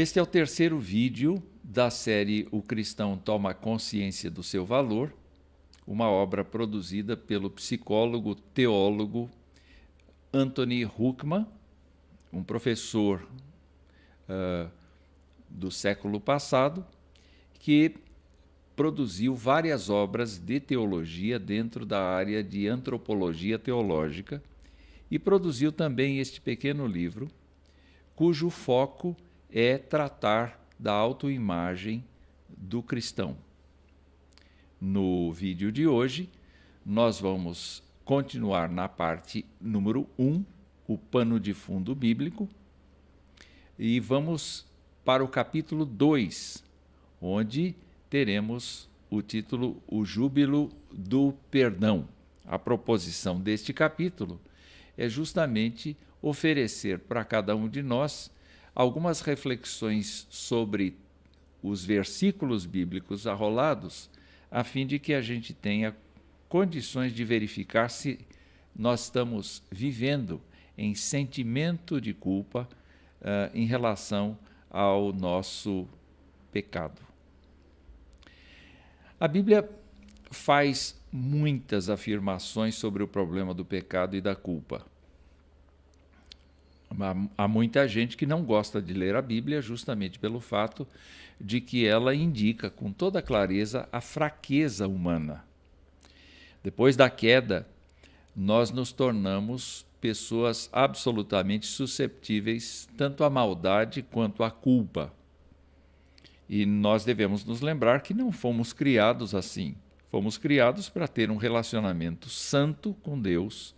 Este é o terceiro vídeo da série O Cristão Toma Consciência do Seu Valor, uma obra produzida pelo psicólogo, teólogo Anthony Huckman, um professor do século passado, que produziu várias obras de teologia dentro da área de antropologia teológica e produziu também este pequeno livro, cujo foco é tratar da autoimagem do cristão. No vídeo de hoje, nós vamos continuar na parte número 1, o pano de fundo bíblico, e vamos para o capítulo 2, onde teremos o título O Júbilo do Perdão. A proposição deste capítulo é justamente oferecer para cada um de nós algumas reflexões sobre os versículos bíblicos arrolados, a fim de que a gente tenha condições de verificar se nós estamos vivendo em sentimento de culpa em relação ao nosso pecado. A Bíblia faz muitas afirmações sobre o problema do pecado e da culpa. Há muita gente que não gosta de ler a Bíblia justamente pelo fato de que ela indica com toda clareza a fraqueza humana. Depois da queda, nós nos tornamos pessoas absolutamente susceptíveis tanto à maldade quanto à culpa. E nós devemos nos lembrar que não fomos criados assim. Fomos criados para ter um relacionamento santo com Deus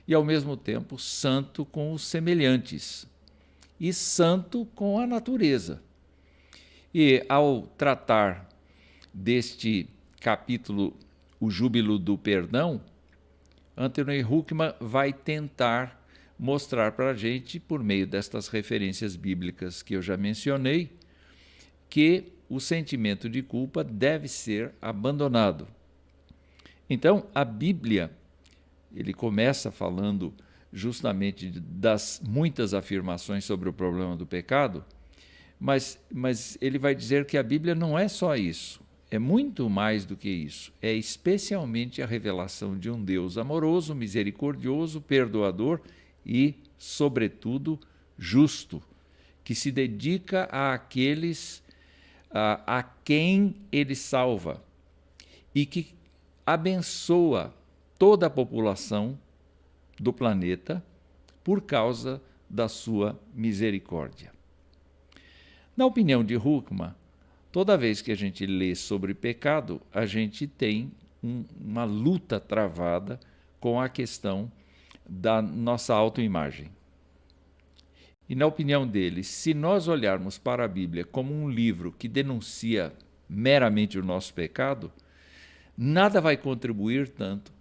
e, ao mesmo tempo, santo com os semelhantes e santo com a natureza. E, ao tratar deste capítulo, o Júbilo do Perdão, Anthony Huckman vai tentar mostrar para a gente, por meio destas referências bíblicas que eu já mencionei, que o sentimento de culpa deve ser abandonado. Então, a Bíblia, ele começa falando justamente das muitas afirmações sobre o problema do pecado, mas ele vai dizer que a Bíblia não é só isso, é muito mais do que isso. É especialmente a revelação de um Deus amoroso, misericordioso, perdoador e, sobretudo, justo, que se dedica àqueles a quem ele salva e que abençoa toda a população do planeta por causa da sua misericórdia. Na opinião de Huckman, toda vez que a gente lê sobre pecado, a gente tem uma luta travada com a questão da nossa autoimagem. E na opinião dele, se nós olharmos para a Bíblia como um livro que denuncia meramente o nosso pecado, nada vai contribuir tanto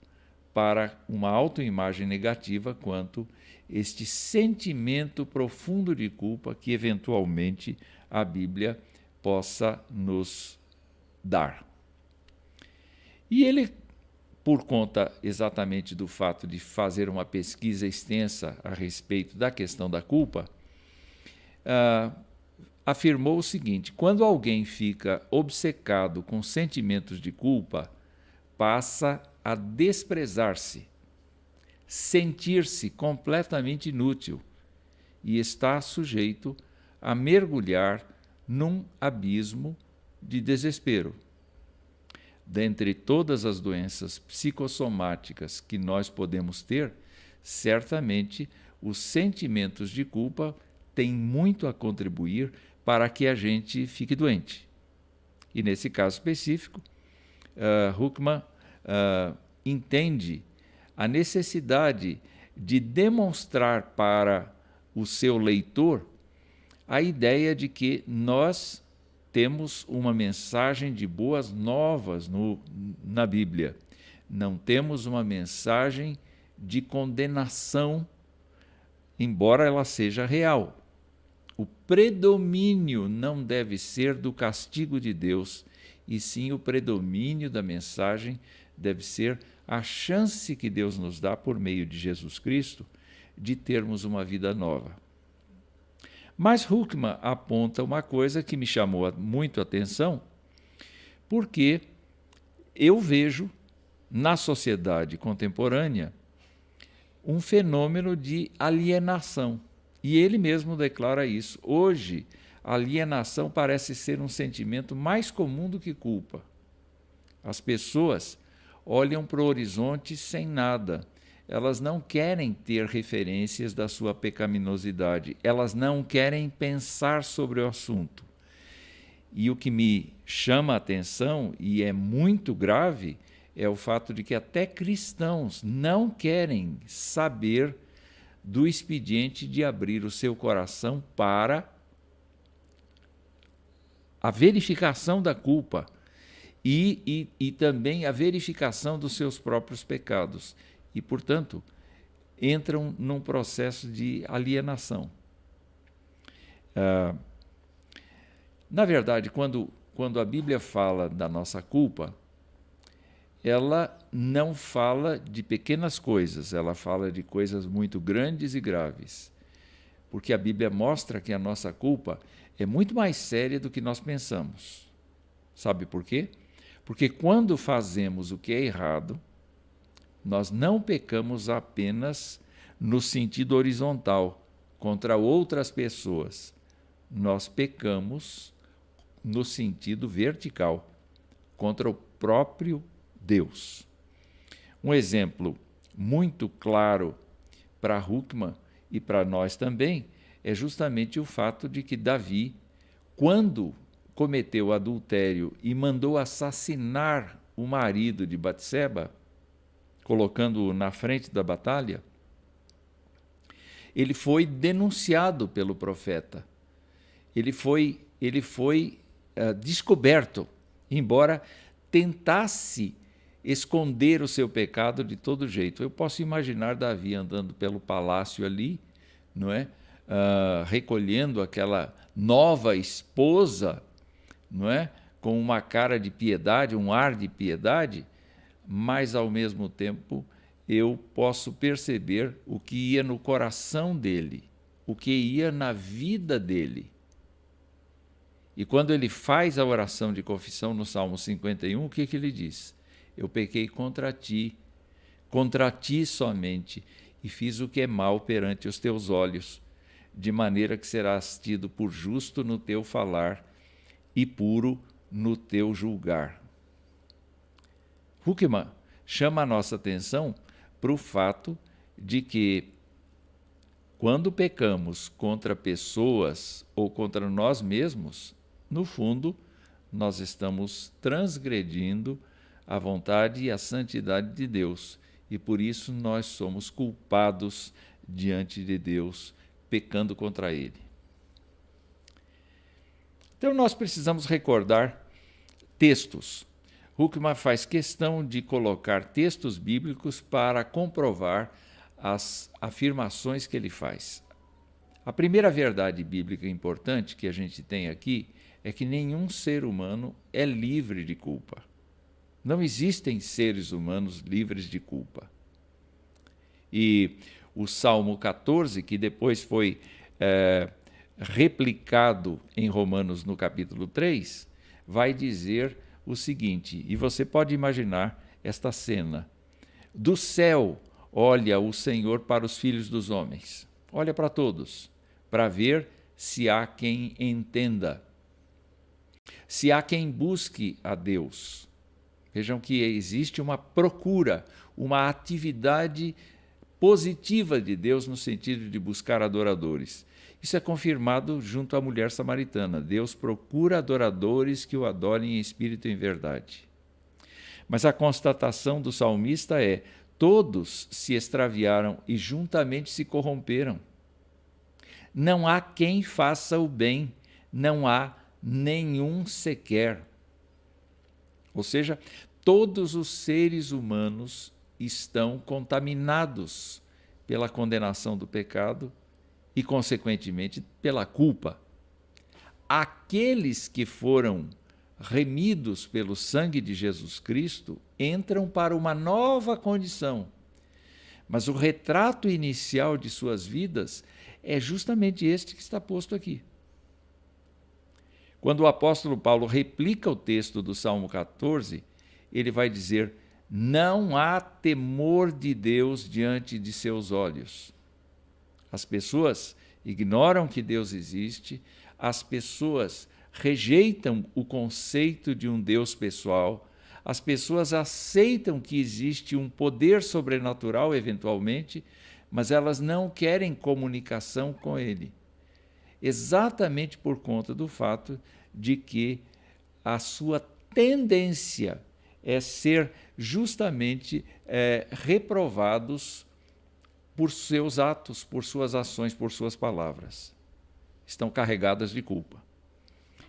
para uma autoimagem negativa quanto este sentimento profundo de culpa que eventualmente a Bíblia possa nos dar. E ele, por conta exatamente do fato de fazer uma pesquisa extensa a respeito da questão da culpa, afirmou o seguinte: quando alguém fica obcecado com sentimentos de culpa, passa a desprezar-se, sentir-se completamente inútil e está sujeito a mergulhar num abismo de desespero. Dentre todas as doenças psicossomáticas que nós podemos ter, certamente os sentimentos de culpa têm muito a contribuir para que a gente fique doente. E nesse caso específico, Huckman entende a necessidade de demonstrar para o seu leitor a ideia de que nós temos uma mensagem de boas novas na Bíblia. Não temos uma mensagem de condenação, embora ela seja real. O predomínio não deve ser do castigo de Deus, e sim o predomínio da mensagem deve ser a chance que Deus nos dá por meio de Jesus Cristo de termos uma vida nova. Mas Huckman aponta uma coisa que me chamou muito a atenção, porque eu vejo na sociedade contemporânea um fenômeno de alienação. E ele mesmo declara isso. Hoje, a alienação parece ser um sentimento mais comum do que culpa. As pessoas olham para o horizonte sem nada. Elas não querem ter referências da sua pecaminosidade. Elas não querem pensar sobre o assunto. E o que me chama a atenção, e é muito grave, é o fato de que até cristãos não querem saber do expediente de abrir o seu coração para a verificação da culpa e também a verificação dos seus próprios pecados. E, portanto, entram num processo de alienação. Na verdade, quando a Bíblia fala da nossa culpa, ela não fala de pequenas coisas, ela fala de coisas muito grandes e graves. Porque a Bíblia mostra que a nossa culpa é muito mais séria do que nós pensamos. Sabe por quê? Porque quando fazemos o que é errado, nós não pecamos apenas no sentido horizontal, contra outras pessoas. Nós pecamos no sentido vertical, contra o próprio Deus. Um exemplo muito claro para Huckman e para nós também é justamente o fato de que Davi, quando cometeu adultério e mandou assassinar o marido de Batseba, colocando-o na frente da batalha, ele foi denunciado pelo profeta. Ele foi descoberto, embora tentasse esconder o seu pecado de todo jeito. Eu posso imaginar Davi andando pelo palácio ali, não é? Recolhendo aquela nova esposa, não é? Com uma cara de piedade, um ar de piedade, mas ao mesmo tempo eu posso perceber o que ia no coração dele, o que ia na vida dele. E quando ele faz a oração de confissão no Salmo 51, o que ele diz? Eu pequei contra ti somente, e fiz o que é mal perante os teus olhos, de maneira que serás tido por justo no teu falar e puro no teu julgar. Huckman chama a nossa atenção para o fato de que, quando pecamos contra pessoas ou contra nós mesmos, no fundo, nós estamos transgredindo a vontade e a santidade de Deus, e por isso nós somos culpados diante de Deus, pecando contra Ele. Então nós precisamos recordar textos. Huckman faz questão de colocar textos bíblicos para comprovar as afirmações que ele faz. A primeira verdade bíblica importante que a gente tem aqui é que nenhum ser humano é livre de culpa. Não existem seres humanos livres de culpa. E o Salmo 14, que depois foi replicado em Romanos no capítulo 3, vai dizer o seguinte, e você pode imaginar esta cena. Do céu olha o Senhor para os filhos dos homens, olha para todos, para ver se há quem entenda, se há quem busque a Deus. Vejam que existe uma procura, uma atividade positiva de Deus no sentido de buscar adoradores. Isso é confirmado junto à mulher samaritana. Deus procura adoradores que o adorem em espírito e em verdade. Mas a constatação do salmista é: todos se extraviaram e juntamente se corromperam. Não há quem faça o bem, não há nenhum sequer. Ou seja, todos os seres humanos estão contaminados pela condenação do pecado e, consequentemente, pela culpa. Aqueles que foram remidos pelo sangue de Jesus Cristo entram para uma nova condição. Mas o retrato inicial de suas vidas é justamente este que está posto aqui. Quando o apóstolo Paulo replica o texto do Salmo 14, ele vai dizer: não há temor de Deus diante de seus olhos. As pessoas ignoram que Deus existe, as pessoas rejeitam o conceito de um Deus pessoal, as pessoas aceitam que existe um poder sobrenatural, eventualmente, mas elas não querem comunicação com ele. Exatamente por conta do fato de que a sua tendência é ser justamente reprovados por seus atos, por suas ações, por suas palavras. Estão carregadas de culpa.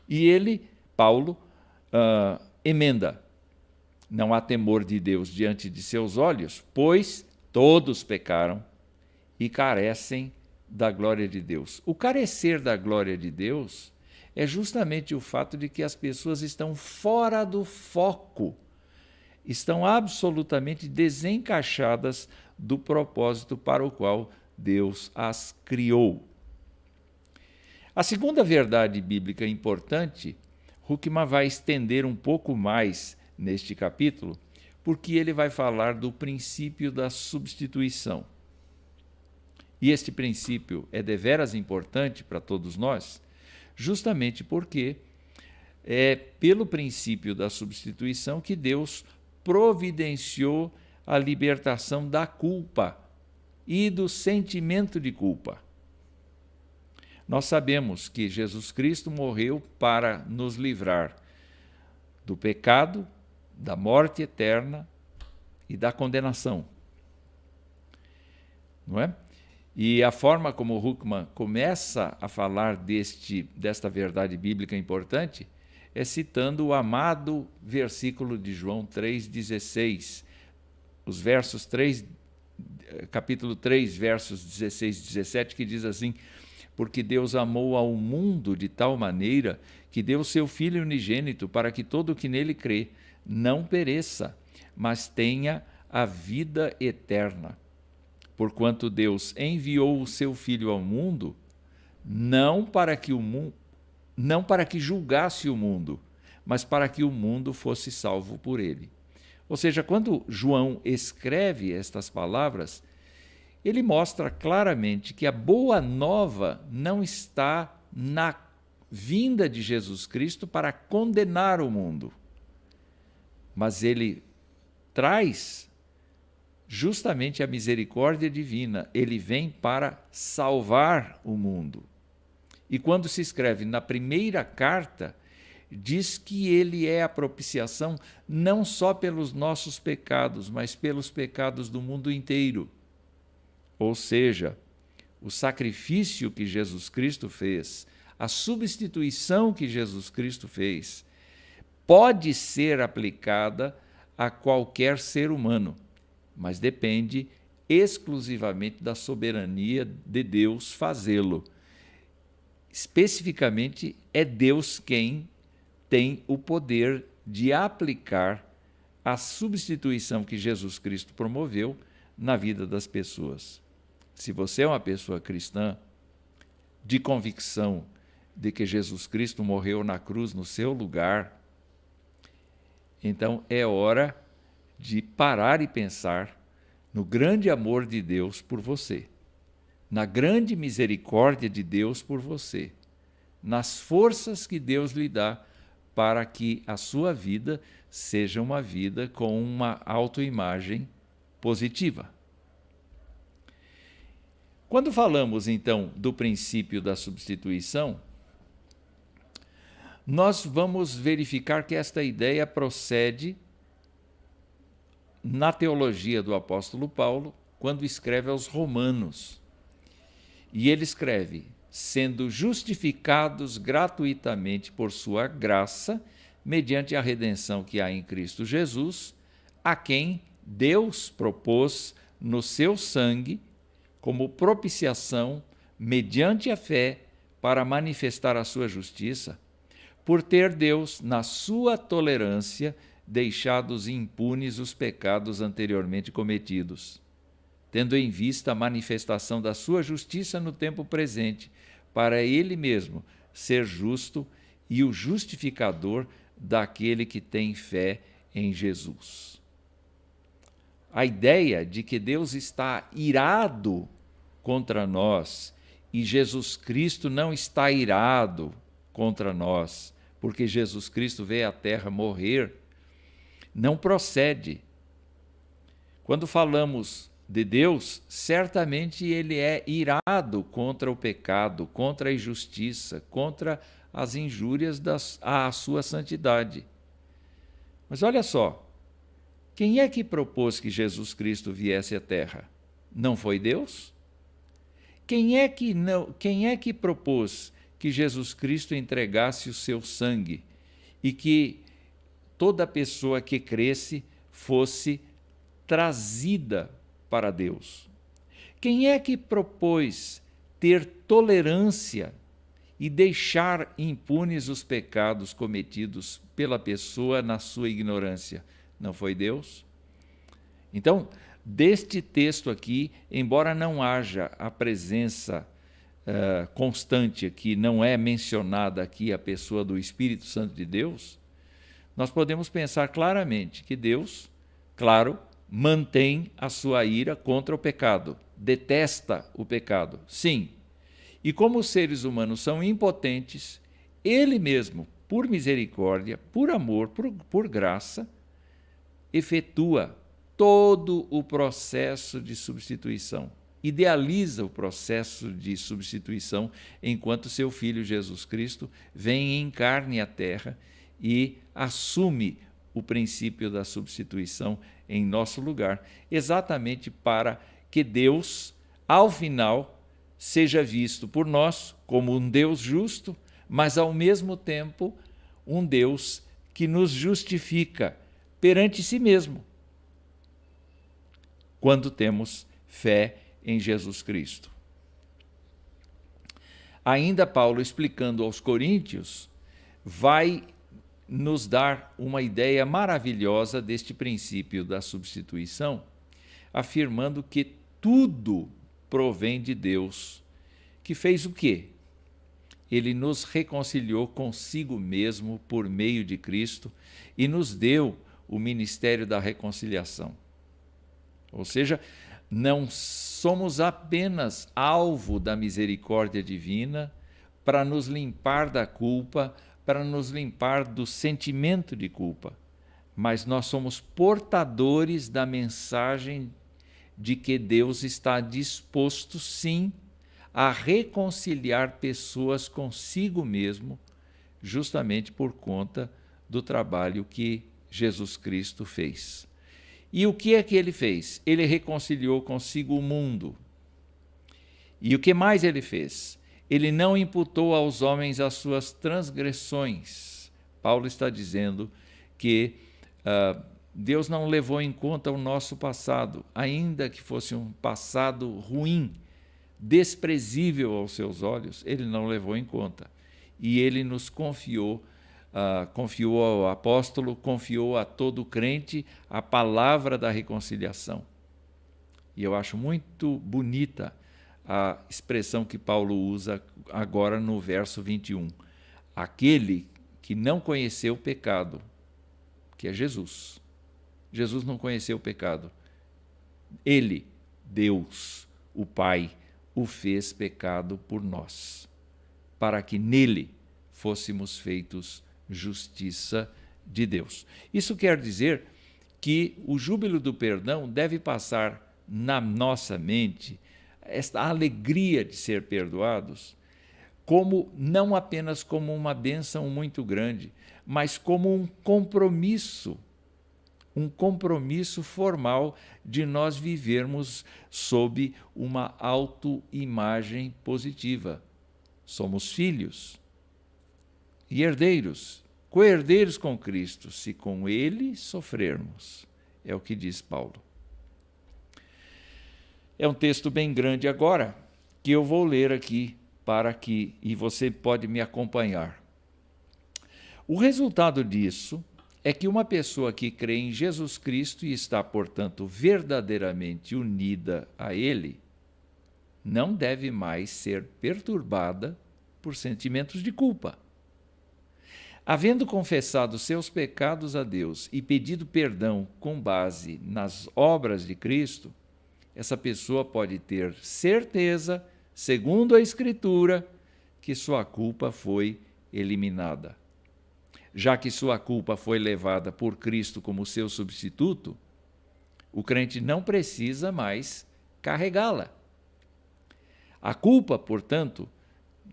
E ele, Paulo, emenda: não há temor de Deus diante de seus olhos, pois todos pecaram e carecem da glória de Deus. O carecer da glória de Deus é justamente o fato de que as pessoas estão fora do foco, estão absolutamente desencaixadas do propósito para o qual Deus as criou. A segunda verdade bíblica importante, Huckman vai estender um pouco mais neste capítulo, porque ele vai falar do princípio da substituição. E este princípio é deveras importante para todos nós, justamente porque é pelo princípio da substituição que Deus providenciou a libertação da culpa e do sentimento de culpa. Nós sabemos que Jesus Cristo morreu para nos livrar do pecado, da morte eterna e da condenação. Não é? E a forma como Huckman começa a falar desta verdade bíblica importante é citando o amado versículo de João 3,16, os versos 3, capítulo 3, versos 16 e 17, que diz assim: porque Deus amou ao mundo de tal maneira que deu seu Filho unigênito para que todo o que nele crê não pereça, mas tenha a vida eterna. Porquanto Deus enviou o seu Filho ao mundo, não para que julgasse o mundo, mas para que o mundo fosse salvo por ele. Ou seja, quando João escreve estas palavras, ele mostra claramente que a boa nova não está na vinda de Jesus Cristo para condenar o mundo, mas ele traz justamente a misericórdia divina. Ele vem para salvar o mundo. E quando se escreve na primeira carta, diz que ele é a propiciação não só pelos nossos pecados, mas pelos pecados do mundo inteiro. Ou seja, o sacrifício que Jesus Cristo fez, a substituição que Jesus Cristo fez, pode ser aplicada a qualquer ser humano, mas depende exclusivamente da soberania de Deus fazê-lo. Especificamente, é Deus quem tem o poder de aplicar a substituição que Jesus Cristo promoveu na vida das pessoas. Se você é uma pessoa cristã, de convicção de que Jesus Cristo morreu na cruz no seu lugar, então é hora de parar e pensar no grande amor de Deus por você, na grande misericórdia de Deus por você, nas forças que Deus lhe dá para que a sua vida seja uma vida com uma autoimagem positiva. Quando falamos, então, do princípio da substituição, nós vamos verificar que esta ideia procede na teologia do apóstolo Paulo, quando escreve aos Romanos. E ele escreve: sendo justificados gratuitamente por sua graça, mediante a redenção que há em Cristo Jesus, a quem Deus propôs no seu sangue, como propiciação, mediante a fé, para manifestar a sua justiça, por ter Deus, na sua tolerância, deixados impunes os pecados anteriormente cometidos. tendo em vista a manifestação da sua justiça no tempo presente, para ele mesmo ser justo e o justificador daquele que tem fé em Jesus. A ideia de que Deus está irado contra nós e Jesus Cristo não está irado contra nós, porque Jesus Cristo veio à Terra morrer, não procede. Quando falamos de Deus, certamente Ele é irado contra o pecado, contra a injustiça, contra as injúrias à sua santidade. Mas olha só, quem é que propôs que Jesus Cristo viesse à Terra? Não foi Deus? Quem é que propôs que Jesus Cristo entregasse o seu sangue e que toda pessoa que cresce fosse trazida para Deus? Quem é que propôs ter tolerância e deixar impunes os pecados cometidos pela pessoa na sua ignorância? Não foi Deus? Então, deste texto aqui, embora não haja a presença constante aqui, não é mencionada aqui a pessoa do Espírito Santo de Deus, nós podemos pensar claramente que Deus, claro, mantém a sua ira contra o pecado, detesta o pecado, sim. E como os seres humanos são impotentes, Ele mesmo, por misericórdia, por amor, por graça, efetua todo o processo de substituição, idealiza o processo de substituição enquanto seu Filho Jesus Cristo vem em carne à terra e assume o princípio da substituição em nosso lugar, exatamente para que Deus, ao final, seja visto por nós como um Deus justo, mas ao mesmo tempo um Deus que nos justifica perante si mesmo, quando temos fé em Jesus Cristo. Ainda Paulo, explicando aos coríntios, vai nos dar uma ideia maravilhosa deste princípio da substituição, afirmando que tudo provém de Deus, que fez o quê? Ele nos reconciliou consigo mesmo por meio de Cristo e nos deu o ministério da reconciliação. Ou seja, não somos apenas alvo da misericórdia divina para nos limpar da culpa, para nos limpar do sentimento de culpa, mas nós somos portadores da mensagem de que Deus está disposto, sim, a reconciliar pessoas consigo mesmo, justamente por conta do trabalho que Jesus Cristo fez. E o que é que ele fez? Ele reconciliou consigo o mundo. E o que mais ele fez? Ele não imputou aos homens as suas transgressões. Paulo está dizendo que Deus não levou em conta o nosso passado, ainda que fosse um passado ruim, desprezível aos seus olhos, ele não levou em conta. E ele nos confiou ao apóstolo, confiou a todo crente a palavra da reconciliação. E eu acho muito bonita a expressão que Paulo usa agora no verso 21. Aquele que não conheceu o pecado, que é Jesus. Jesus não conheceu o pecado. Ele, Deus, o Pai, o fez pecado por nós, para que nele fôssemos feitos justiça de Deus. Isso quer dizer que o júbilo do perdão deve passar na nossa mente esta alegria de ser perdoados, não apenas como uma bênção muito grande, mas como um compromisso formal de nós vivermos sob uma autoimagem positiva. Somos filhos e herdeiros, co-herdeiros com Cristo, se com Ele sofrermos. É o que diz Paulo. É um texto bem grande agora, que eu vou ler aqui, e você pode me acompanhar. O resultado disso é que uma pessoa que crê em Jesus Cristo e está, portanto, verdadeiramente unida a Ele, não deve mais ser perturbada por sentimentos de culpa. Havendo confessado seus pecados a Deus e pedido perdão com base nas obras de Cristo, essa pessoa pode ter certeza, segundo a Escritura, que sua culpa foi eliminada. Já que sua culpa foi levada por Cristo como seu substituto, o crente não precisa mais carregá-la. A culpa, portanto,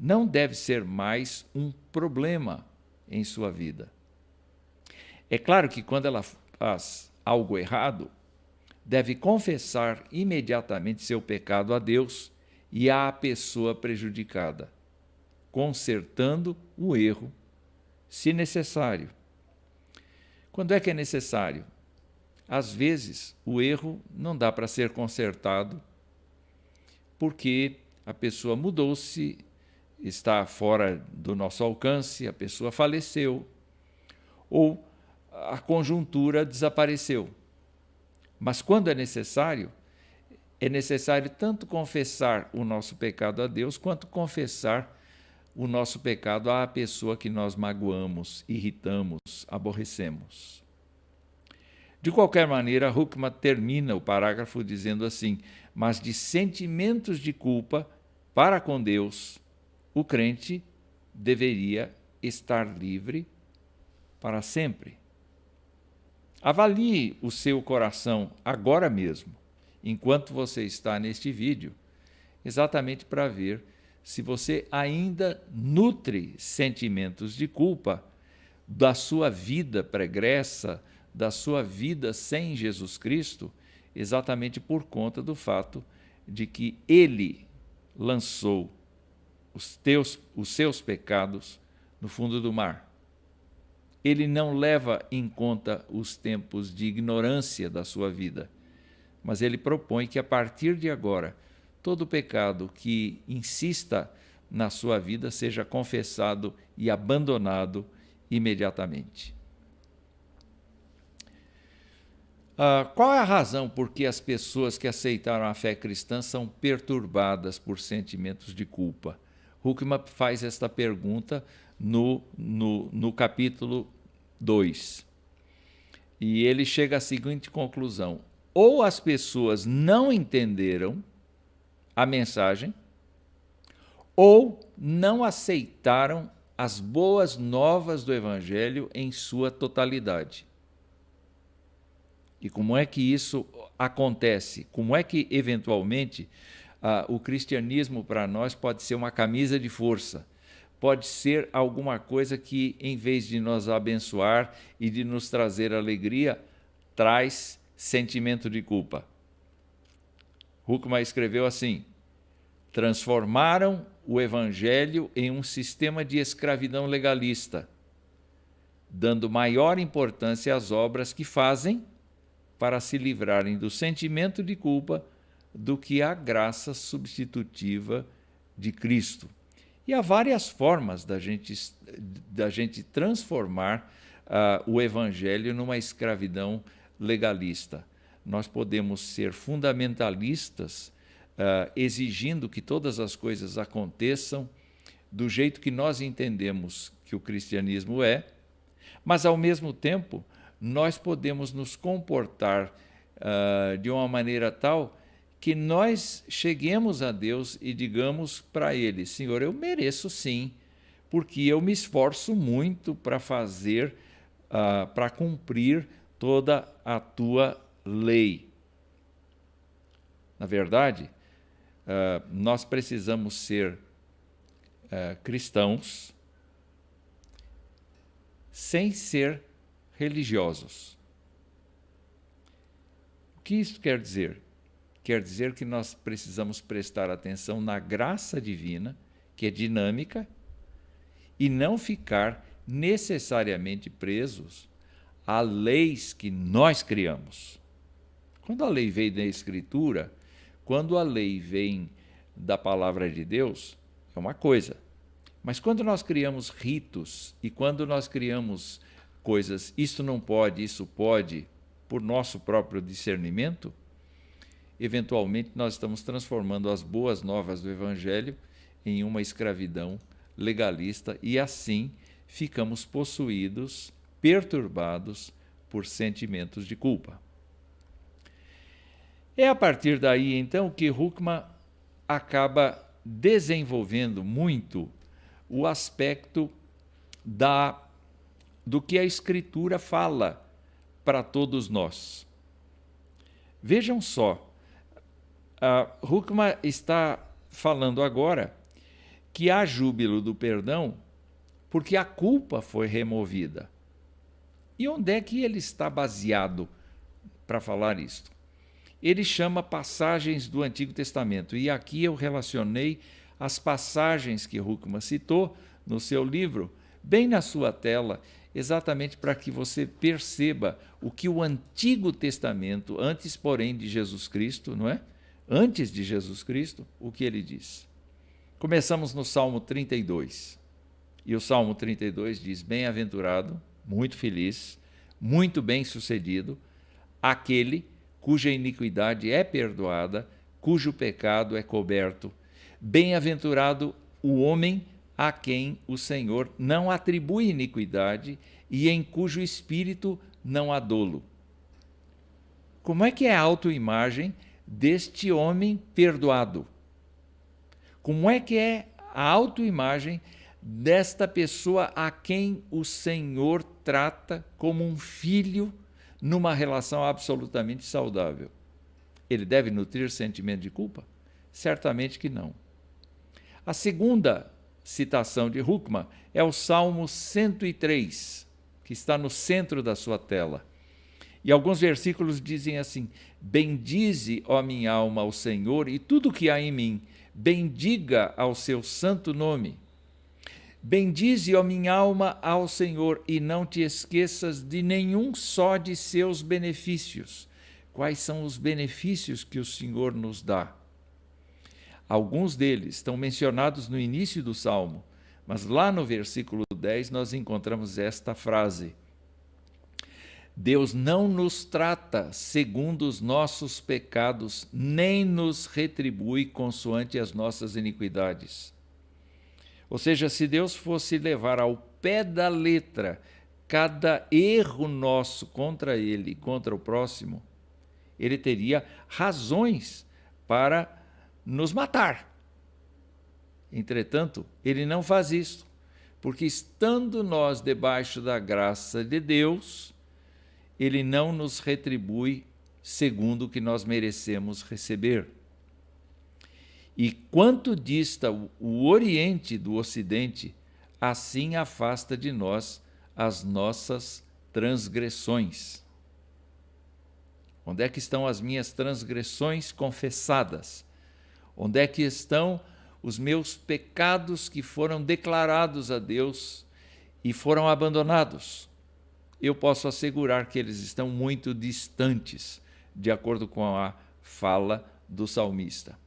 não deve ser mais um problema em sua vida. É claro que quando ela faz algo errado, deve confessar imediatamente seu pecado a Deus e à pessoa prejudicada, consertando o erro, se necessário. Quando é que é necessário? Às vezes, o erro não dá para ser consertado porque a pessoa mudou-se, está fora do nosso alcance, a pessoa faleceu, ou a conjuntura desapareceu. Mas quando é necessário tanto confessar o nosso pecado a Deus, quanto confessar o nosso pecado à pessoa que nós magoamos, irritamos, aborrecemos. De qualquer maneira, Huckman termina o parágrafo dizendo assim: mas de sentimentos de culpa para com Deus, o crente deveria estar livre para sempre. Avalie o seu coração agora mesmo, enquanto você está neste vídeo, exatamente para ver se você ainda nutre sentimentos de culpa da sua vida pregressa, da sua vida sem Jesus Cristo, exatamente por conta do fato de que Ele lançou os seus pecados no fundo do mar. Ele não leva em conta os tempos de ignorância da sua vida, mas ele propõe que a partir de agora, todo pecado que insista na sua vida seja confessado e abandonado imediatamente. Qual é a razão por que as pessoas que aceitaram a fé cristã são perturbadas por sentimentos de culpa? Huckman faz esta pergunta no capítulo 2. E ele chega à seguinte conclusão: ou as pessoas não entenderam a mensagem, ou não aceitaram as boas novas do Evangelho em sua totalidade. E como é que isso acontece? Como é que, eventualmente, o cristianismo para nós pode ser uma camisa de força? Pode ser alguma coisa que, em vez de nos abençoar e de nos trazer alegria, traz sentimento de culpa. Huckman escreveu assim: transformaram o Evangelho em um sistema de escravidão legalista, dando maior importância às obras que fazem para se livrarem do sentimento de culpa do que à graça substitutiva de Cristo. E há várias formas da gente transformar o Evangelho numa escravidão legalista. Nós podemos ser fundamentalistas, exigindo que todas as coisas aconteçam do jeito que nós entendemos que o cristianismo é, mas, ao mesmo tempo, nós podemos nos comportar de uma maneira tal que nós cheguemos a Deus e digamos para Ele: Senhor, eu mereço sim, porque eu me esforço muito para fazer, para cumprir toda a Tua lei. Na verdade, nós precisamos ser cristãos sem ser religiosos. O que isso quer dizer? Quer dizer que nós precisamos prestar atenção na graça divina, que é dinâmica, e não ficar necessariamente presos a leis que nós criamos. Quando a lei vem da Escritura, quando a lei vem da Palavra de Deus, é uma coisa. Mas quando nós criamos ritos e quando nós criamos coisas, isto não pode, isso pode, por nosso próprio discernimento, eventualmente nós estamos transformando as boas novas do Evangelho em uma escravidão legalista e assim ficamos possuídos, perturbados por sentimentos de culpa. É a partir daí, então, que Huckman acaba desenvolvendo muito o aspecto do que a Escritura fala para todos nós. Vejam só, Huckman está falando agora que há júbilo do perdão porque a culpa foi removida. E onde é que ele está baseado para falar isto? Ele chama passagens do Antigo Testamento, e aqui eu relacionei as passagens que Huckman citou no seu livro, bem na sua tela, exatamente para que você perceba o que o Antigo Testamento, antes, porém, de Jesus Cristo, não é? Antes de Jesus Cristo, o que ele diz. Começamos no Salmo 32. E o Salmo 32 diz: bem-aventurado, muito feliz, muito bem-sucedido, aquele cuja iniquidade é perdoada, cujo pecado é coberto. Bem-aventurado o homem a quem o Senhor não atribui iniquidade e em cujo espírito não há dolo. Como é que é a autoimagem deste homem perdoado? Como é que é a autoimagem desta pessoa a quem o Senhor trata como um filho numa relação absolutamente saudável? Ele deve nutrir sentimento de culpa? Certamente que não. A segunda citação de Huckman é o Salmo 103, que está no centro da sua tela. E alguns versículos dizem assim: bendize, ó minha alma, ao Senhor, e tudo que há em mim, bendiga ao seu santo nome. Bendize, ó minha alma, ao Senhor, e não te esqueças de nenhum só de seus benefícios. Quais são os benefícios que o Senhor nos dá? Alguns deles estão mencionados no início do Salmo, mas lá no versículo 10 nós encontramos esta frase: Deus não nos trata segundo os nossos pecados, nem nos retribui consoante as nossas iniquidades. Ou seja, se Deus fosse levar ao pé da letra cada erro nosso contra ele e contra o próximo, ele teria razões para nos matar. Entretanto, ele não faz isso, porque estando nós debaixo da graça de Deus, ele não nos retribui segundo o que nós merecemos receber. E quanto dista o Oriente do Ocidente, assim afasta de nós as nossas transgressões. Onde é que estão as minhas transgressões confessadas? Onde é que estão os meus pecados que foram declarados a Deus e foram abandonados? Eu posso assegurar que eles estão muito distantes, de acordo com a fala do salmista.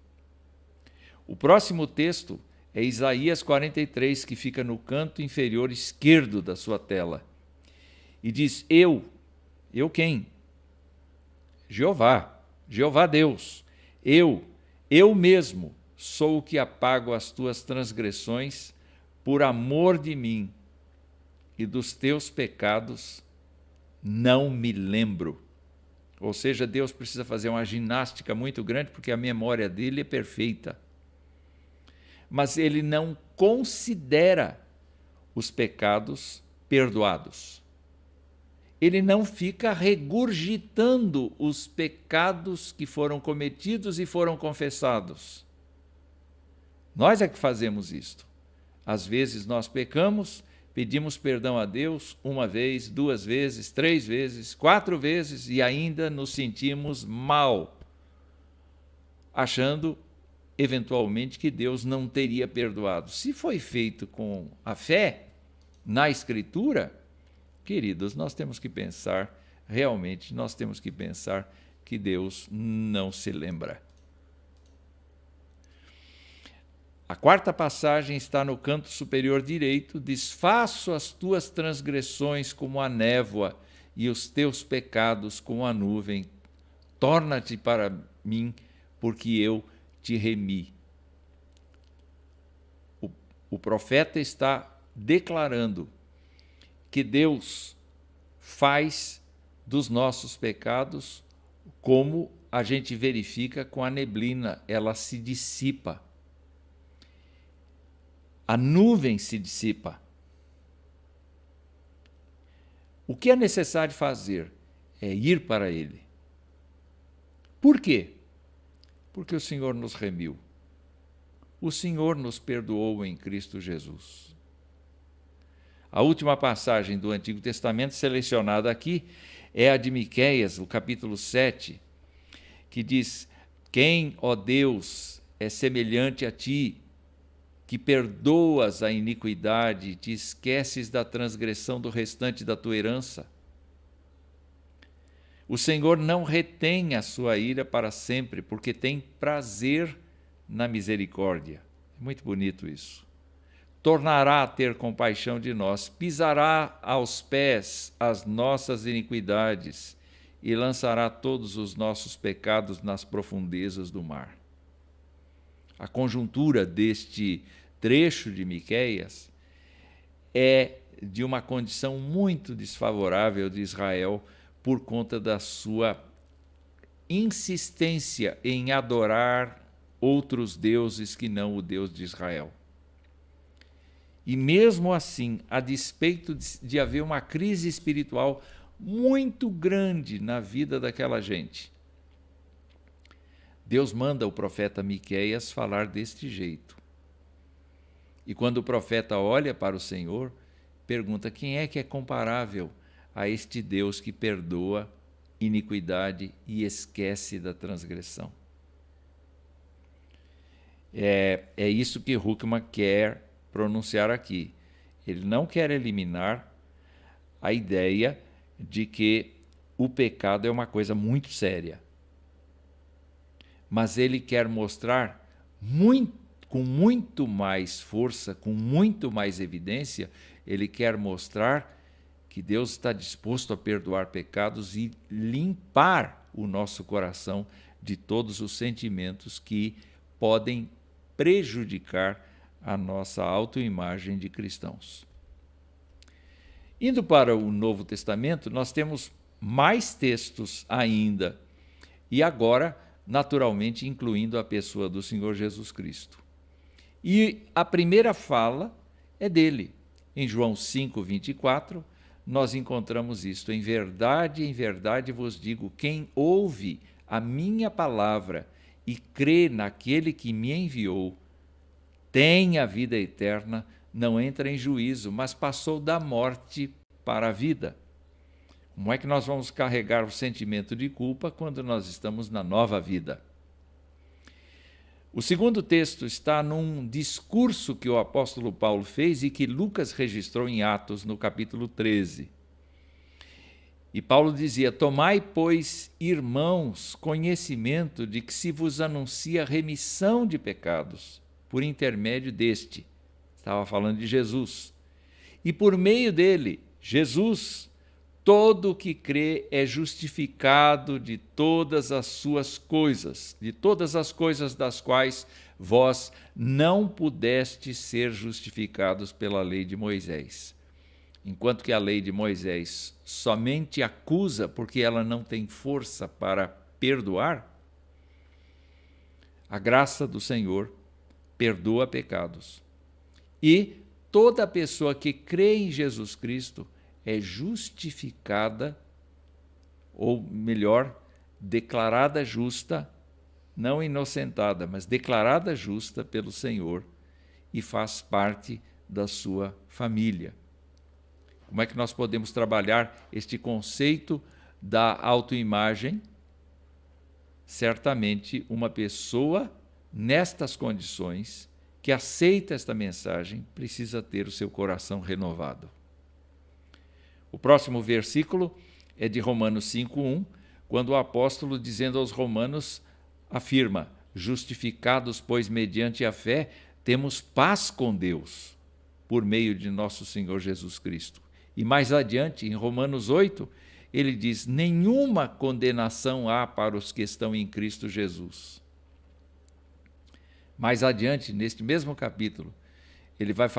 O próximo texto é Isaías 43, que fica no canto inferior esquerdo da sua tela. E diz: Eu quem? Jeová Deus, eu mesmo sou o que apago as tuas transgressões por amor de mim, e dos teus pecados não me lembro. Ou seja, Deus precisa fazer uma ginástica muito grande, porque a memória dele é perfeita. Mas ele não considera os pecados perdoados. Ele não fica regurgitando os pecados que foram cometidos e foram confessados. Nós é que fazemos isto. Às vezes nós pecamos, pedimos perdão a Deus uma vez, 2 vezes, 3 vezes, 4 vezes e ainda nos sentimos mal, achando eventualmente que Deus não teria perdoado. Se foi feito com a fé na Escritura, queridos, nós temos que pensar, realmente, nós temos que pensar que Deus não se lembra. A quarta passagem está no canto superior direito: desfaço as tuas transgressões como a névoa e os teus pecados como a nuvem. Torna-te para mim, porque eu te remi. O profeta está declarando que Deus faz dos nossos pecados como a gente verifica com a neblina, ela se dissipa. A nuvem se dissipa. O que é necessário fazer é ir para Ele. Por quê? Porque o Senhor nos remiu. O Senhor nos perdoou em Cristo Jesus. A última passagem do Antigo Testamento selecionada aqui é a de Miqueias, o capítulo 7, que diz: quem, ó Deus, é semelhante a ti, que perdoas a iniquidade e te esqueces da transgressão do restante da tua herança? O Senhor não retém a sua ira para sempre, porque tem prazer na misericórdia. É muito bonito isso. Tornará a ter compaixão de nós, pisará aos pés as nossas iniquidades e lançará todos os nossos pecados nas profundezas do mar. A conjuntura deste trecho de Miqueias é de uma condição muito desfavorável de Israel por conta da sua insistência em adorar outros deuses que não o Deus de Israel. E mesmo assim, a despeito de haver uma crise espiritual muito grande na vida daquela gente, Deus manda o profeta Miqueias falar deste jeito. E quando o profeta olha para o Senhor, pergunta: quem é que é comparável a este Deus que perdoa iniquidade e esquece da transgressão? É isso que Huckman quer pronunciar aqui. Ele não quer eliminar a ideia de que o pecado é uma coisa muito séria, mas ele quer mostrar com muito mais força, com muito mais evidência, ele quer mostrar que Deus está disposto a perdoar pecados e limpar o nosso coração de todos os sentimentos que podem prejudicar a nossa autoimagem de cristãos. Indo para o Novo Testamento, nós temos mais textos ainda, e agora, naturalmente, incluindo a pessoa do Senhor Jesus Cristo. E a primeira fala é dele. Em João 5:24, nós encontramos isto: em verdade vos digo, quem ouve a minha palavra e crê naquele que me enviou, tem a vida eterna, não entra em juízo, mas passou da morte para a vida. Como é que nós vamos carregar o sentimento de culpa quando nós estamos na nova vida? O segundo texto está num discurso que o apóstolo Paulo fez e que Lucas registrou em Atos, no capítulo 13. E Paulo dizia: tomai, pois, irmãos, conhecimento de que se vos anuncia remissão de pecados por intermédio deste. Estava falando de Jesus. E por meio dele, Jesus, todo o que crê é justificado de todas as suas coisas, de todas as coisas das quais vós não pudestes ser justificados pela lei de Moisés. Enquanto que a lei de Moisés somente acusa porque ela não tem força para perdoar, a graça do Senhor perdoa pecados. E toda pessoa que crê em Jesus Cristo é justificada, ou melhor, declarada justa, não inocentada, mas declarada justa pelo Senhor e faz parte da sua família. Como é que nós podemos trabalhar este conceito da autoimagem? Certamente, uma pessoa nestas condições, que aceita esta mensagem, precisa ter o seu coração renovado. O próximo versículo é de Romanos 5:1, quando o apóstolo, dizendo aos romanos, afirma: justificados, pois, mediante a fé, temos paz com Deus por meio de nosso Senhor Jesus Cristo. E mais adiante, em Romanos 8, ele diz: nenhuma condenação há para os que estão em Cristo Jesus. Mais adiante, neste mesmo capítulo, ele vai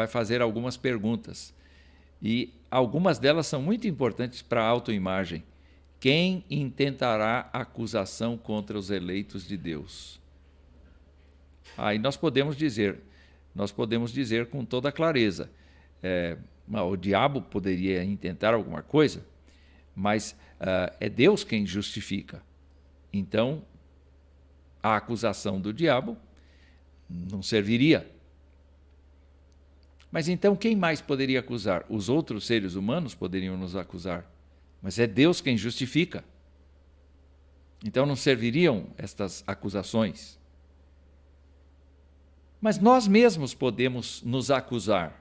fazer algumas perguntas. E algumas delas são muito importantes para a autoimagem. Quem intentará acusação contra os eleitos de Deus? Aí nós podemos dizer com toda clareza, o diabo poderia intentar alguma coisa, mas é Deus quem justifica. Então, a acusação do diabo não serviria. Mas então quem mais poderia acusar? Os outros seres humanos poderiam nos acusar, mas é Deus quem justifica. Então não serviriam estas acusações. Mas nós mesmos podemos nos acusar.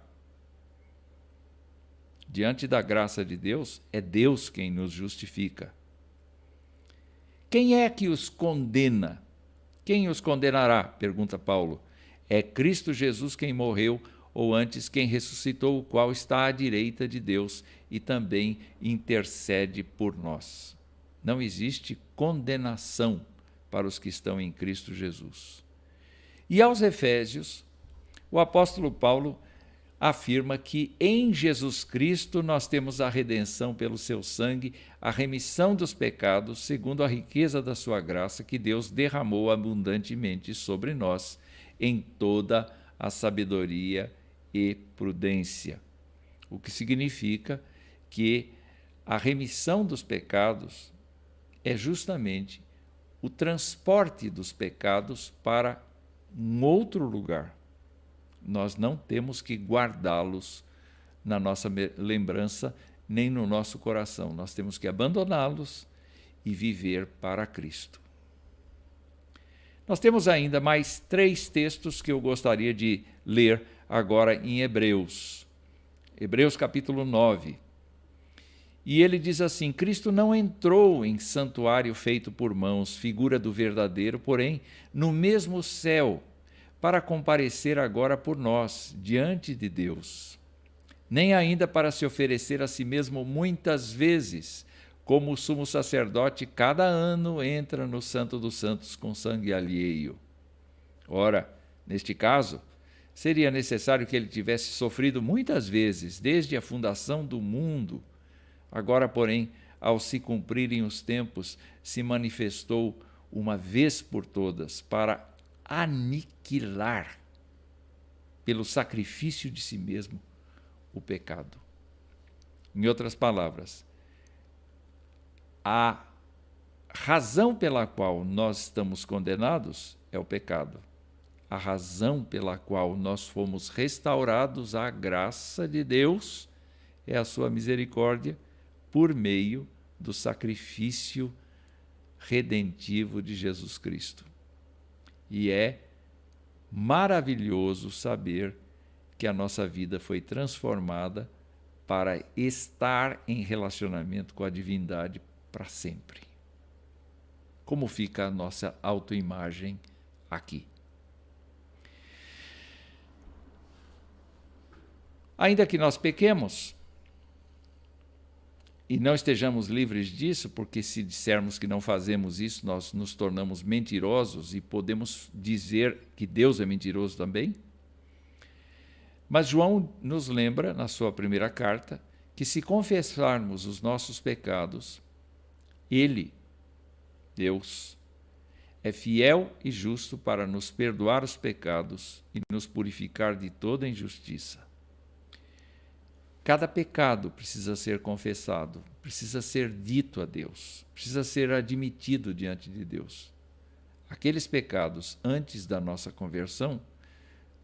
Diante da graça de Deus, é Deus quem nos justifica. Quem é que os condena? Quem os condenará? Pergunta Paulo. É Cristo Jesus quem morreu, ou antes quem ressuscitou, o qual está à direita de Deus e também intercede por nós. Não existe condenação para os que estão em Cristo Jesus. E aos Efésios, o apóstolo Paulo afirma que em Jesus Cristo nós temos a redenção pelo seu sangue, a remissão dos pecados, segundo a riqueza da sua graça, que Deus derramou abundantemente sobre nós em toda a sabedoria e prudência. O que significa que a remissão dos pecados é justamente o transporte dos pecados para um outro lugar. Nós não temos que guardá-los na nossa lembrança, nem no nosso coração. Nós temos que abandoná-los e viver para Cristo. Nós temos ainda mais 3 textos que eu gostaria de ler agora em Hebreus. Hebreus capítulo 9. E ele diz assim: Cristo não entrou em santuário feito por mãos, figura do verdadeiro, porém no mesmo céu, para comparecer agora por nós, diante de Deus. Nem ainda para se oferecer a si mesmo muitas vezes, como o sumo sacerdote cada ano entra no Santo dos Santos com sangue alheio. Ora, neste caso, seria necessário que ele tivesse sofrido muitas vezes, desde a fundação do mundo. Agora, porém, ao se cumprirem os tempos, se manifestou uma vez por todas para aniquilar, pelo sacrifício de si mesmo, o pecado. Em outras palavras, a razão pela qual nós estamos condenados é o pecado. A razão pela qual nós fomos restaurados à graça de Deus é a sua misericórdia por meio do sacrifício redentivo de Jesus Cristo. E é maravilhoso saber que a nossa vida foi transformada para estar em relacionamento com a divindade para sempre. Como fica a nossa autoimagem aqui? Ainda que nós pequemos e não estejamos livres disso, porque se dissermos que não fazemos isso, nós nos tornamos mentirosos e podemos dizer que Deus é mentiroso também. Mas João nos lembra, na sua primeira carta, que se confessarmos os nossos pecados, Ele, Deus, é fiel e justo para nos perdoar os pecados e nos purificar de toda injustiça. Cada pecado precisa ser confessado, precisa ser dito a Deus, precisa ser admitido diante de Deus. Aqueles pecados antes da nossa conversão,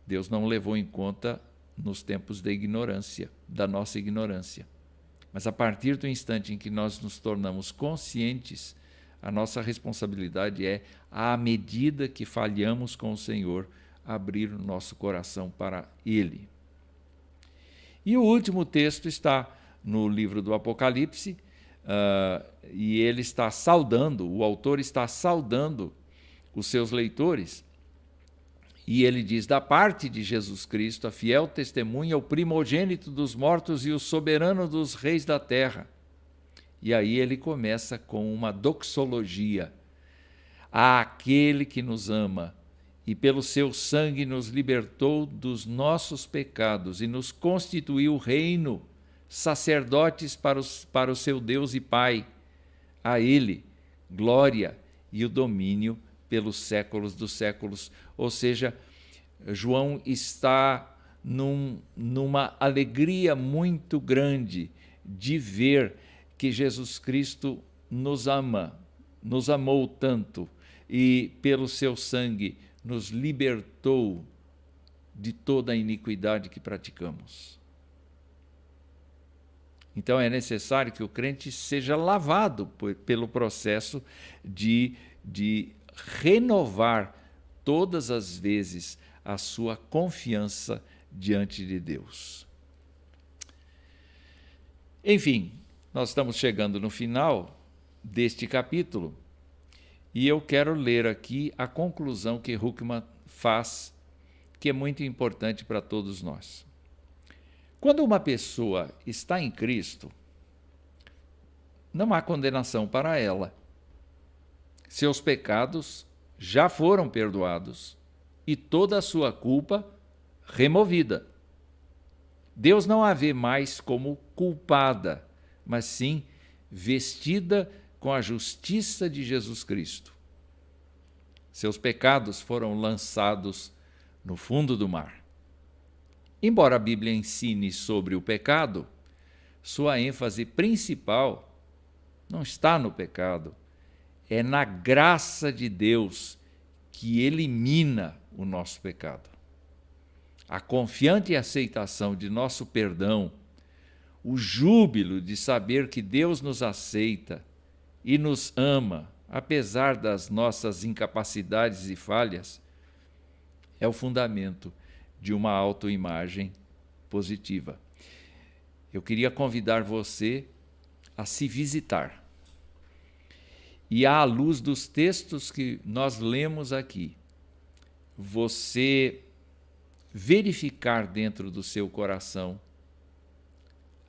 Deus não levou em conta nos tempos da ignorância, da nossa ignorância. Mas a partir do instante em que nós nos tornamos conscientes, a nossa responsabilidade é, à medida que falhamos com o Senhor, abrir o nosso coração para Ele. E o último texto está no livro do Apocalipse, e ele está saudando, o autor está saudando os seus leitores, E ele diz: da parte de Jesus Cristo, a fiel testemunha, o primogênito dos mortos e o soberano dos reis da terra. E aí ele começa com uma doxologia. Àquele que nos ama e pelo seu sangue nos libertou dos nossos pecados e nos constituiu reino, sacerdotes para o seu Deus e Pai. A ele glória e o domínio pelos séculos dos séculos. Ou seja, João está numa alegria muito grande de ver que Jesus Cristo nos ama, nos amou tanto e pelo seu sangue nos libertou de toda a iniquidade que praticamos. Então é necessário que o crente seja lavado pelo processo de renovar todas as vezes a sua confiança diante de Deus. Enfim, nós estamos chegando no final deste capítulo e eu quero ler aqui a conclusão que Huckman faz, que é muito importante para todos nós. Quando uma pessoa está em Cristo, não há condenação para ela. Seus pecados já foram perdoados e toda a sua culpa removida. Deus não a vê mais como culpada, mas sim vestida com a justiça de Jesus Cristo. Seus pecados foram lançados no fundo do mar. Embora a Bíblia ensine sobre o pecado, sua ênfase principal não está no pecado, é na graça de Deus que elimina o nosso pecado. A confiante aceitação de nosso perdão, o júbilo de saber que Deus nos aceita e nos ama, apesar das nossas incapacidades e falhas, é o fundamento de uma autoimagem positiva. Eu queria convidar você a se visitar. E à luz dos textos que nós lemos aqui, você verificar dentro do seu coração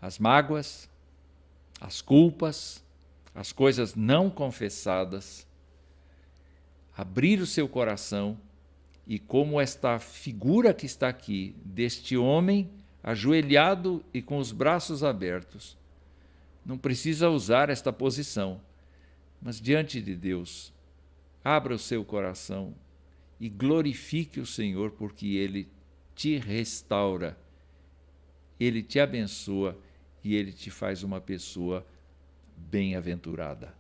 as mágoas, as culpas, as coisas não confessadas, abrir o seu coração e como esta figura que está aqui, deste homem ajoelhado e com os braços abertos, não precisa usar esta posição, mas diante de Deus, abra o seu coração e glorifique o Senhor, porque Ele te restaura, Ele te abençoa e Ele te faz uma pessoa bem-aventurada.